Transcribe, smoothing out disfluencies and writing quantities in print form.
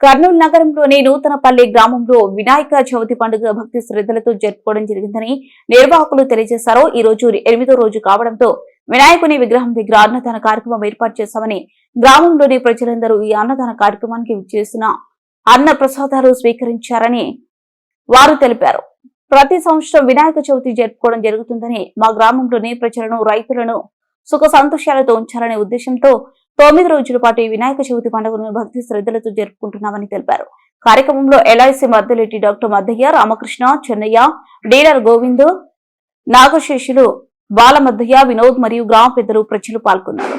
కర్నూలు నగరంలోని నూతనపల్లి గ్రామంలో వినాయక చవితి పండుగ భక్తి శ్రద్ధలతో జరుపుకోవడం జరిగిందని నిర్వాహకులు తెలియజేశారు. ఈ రోజు 8వ రోజు కావడంతో వినాయకుని విగ్రహం దగ్గర అన్నదాన కార్యక్రమం ఏర్పాటు చేశామని, గ్రామంలోని ప్రజలందరూ ఈ అన్నదాన కార్యక్రమానికి విచ్చేసిన అన్న ప్రసాదాలు స్వీకరించారని వారు తెలిపారు. ప్రతి సంవత్సరం వినాయక చవితి జరుపుకోవడం జరుగుతుందని, మా గ్రామంలోని ప్రజలను, రైతులను సుఖ సంతోషాలతో ఉంచాలనే ఉద్దేశంతో 9 రోజుల పాటు ఈ వినాయక చవితి పండుగను భక్తి శ్రద్ధలతో జరుపుకుంటున్నామని తెలిపారు. కార్యక్రమంలో LIC Maddeletti doctor Maddaiah, Ramakrishna, Chennaiah, dealer Govind, Nagaseshulu, Balamaddaiah, Vinod మరియు గ్రామ పెద్దలు, ప్రజలు పాల్గొన్నారు.